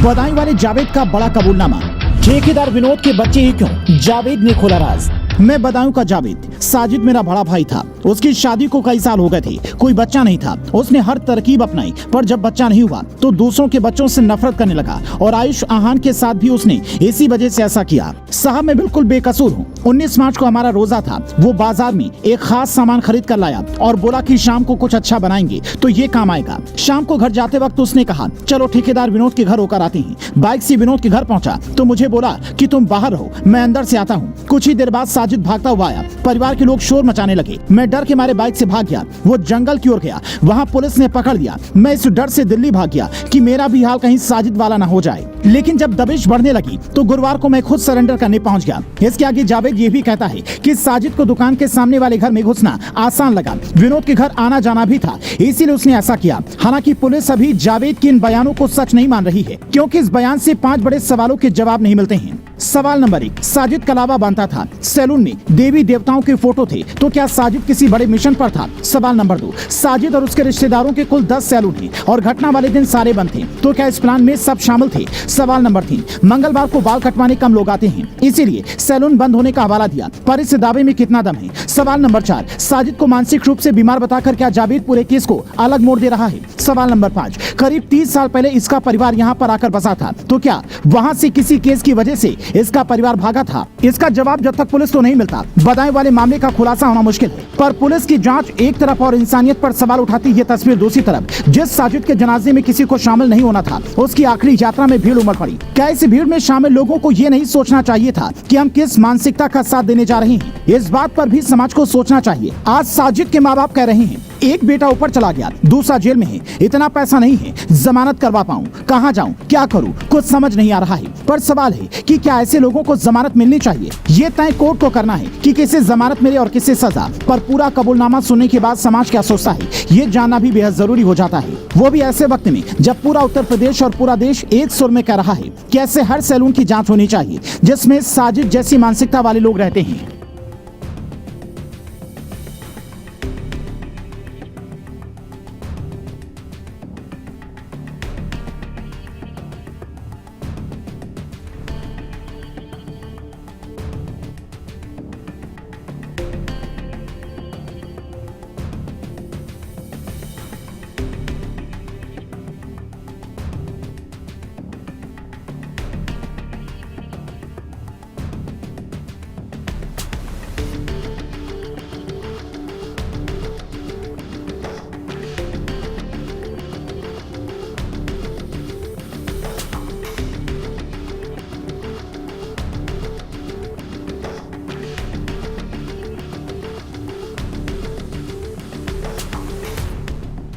बदायूं वाले जावेद का बड़ा कबूलनामा। ठेकेदार विनोद के बच्चे ही क्यों, जावेद ने खोला राज। मैं बदायूं का जावेद, साजिद मेरा बड़ा भाई था। उसकी शादी को कई साल हो गए थे, कोई बच्चा नहीं था। उसने हर तरकीब अपनाई, पर जब बच्चा नहीं हुआ तो दूसरों के बच्चों से नफरत करने लगा और आयुष आहान के साथ भी उसने इसी वजह से ऐसा किया। साहब मैं बिल्कुल बेकसूर हूँ। 19 मार्च को हमारा रोजा था। वो बाजार में एक खास सामान खरीद कर लाया और बोला कि शाम को कुछ अच्छा बनाएंगे तो ये काम आएगा। शाम को घर जाते वक्त उसने कहा चलो ठेकेदार विनोद के घर होकर आते हैं। बाइक से विनोद के घर पहुंचा तो मुझे बोला कि तुम बाहर रहो, मैं अंदर से आता हूँ। कुछ ही देर बाद साजिद भागता हुआ आया। परिवार के लोग शोर मचाने लगे। मैं डर के मारे बाइक से भाग गया। वो जंगल की ओर गया, वहाँ पुलिस ने पकड़ लिया। मैं इस डर से दिल्ली भाग गया कि मेरा भी हाल कहीं साजिद वाला न हो जाए। लेकिन जब दबिश बढ़ने लगी तो गुरुवार को मैं खुद सरेंडर करने पहुंच गया। इसके आगे जावेद ये भी कहता है कि साजिद को दुकान के सामने वाले घर में घुसना आसान लगा। विनोद के घर आना जाना भी था, इसीलिए उसने ऐसा किया। हालांकि पुलिस अभी जावेद के इन बयानों को सच नहीं मान रही है, क्योंकि इस बयान से 5 बड़े सवालों के जवाब नहीं मिलते हैं। सवाल नंबर 1, साजिद कलावा बांधता था। सैलून में देवी देवताओं के फोटो थे, तो क्या साजिद किसी बड़े मिशन पर था? सवाल नंबर 2, साजिद और उसके रिश्तेदारों के कुल 10 सैलून हैं और घटना वाले दिन सारे बंद थे, तो क्या इस प्लान में सब शामिल थे? सवाल नंबर 3, मंगलवार को बाल कटवाने कम लोग आते हैं, इसीलिए सैलून बंद होने का हवाला दिया, पर इस दावे में कितना दम है? सवाल नंबर 4, साजिद को मानसिक रूप से बीमार बताकर क्या जावेद पूरे केस को अलग मोड़ दे रहा है? सवाल नंबर 5, करीब 30 साल पहले इसका परिवार यहाँ पर आकर बसा था, तो क्या वहाँ से किसी केस की वजह से इसका परिवार भागा था? इसका जवाब जब तक पुलिस को नहीं मिलता बदायूं वाले मामले का खुलासा होना मुश्किल है। पर पुलिस की जांच एक तरफ और इंसानियत पर सवाल उठाती ये तस्वीर दूसरी तरफ। जिस साजिद के जनाजे में किसी को शामिल नहीं होना था, उसकी आखिरी यात्रा में भीड़ उमड़ पड़ी। क्या इस भीड़ में शामिल लोगों को ये नहीं सोचना चाहिए था कि हम किस मानसिकता का साथ देने जा रहे हैं? इस बात पर भी समाज को सोचना चाहिए। आज साजिद के माँ बाप कह रहे हैं एक बेटा ऊपर चला गया, दूसरा जेल में है, इतना पैसा नहीं है जमानत करवा पाऊं, कहां जाऊं, क्या करूं, कुछ समझ नहीं आ रहा है। पर सवाल है कि क्या ऐसे लोगों को जमानत मिलनी चाहिए? ये तय कोर्ट को करना है कि किसे जमानत मिले और किसे सजा। पर पूरा कबूलनामा सुनने के बाद समाज क्या सोचता है, ये जानना भी बेहद जरूरी हो जाता है। वो भी ऐसे वक्त में जब पूरा उत्तर प्रदेश और पूरा देश एक सुर में कह रहा है कि ऐसे हर सैलून की जाँच होनी चाहिए जिसमें साजिद जैसी मानसिकता वाले लोग रहते हैं।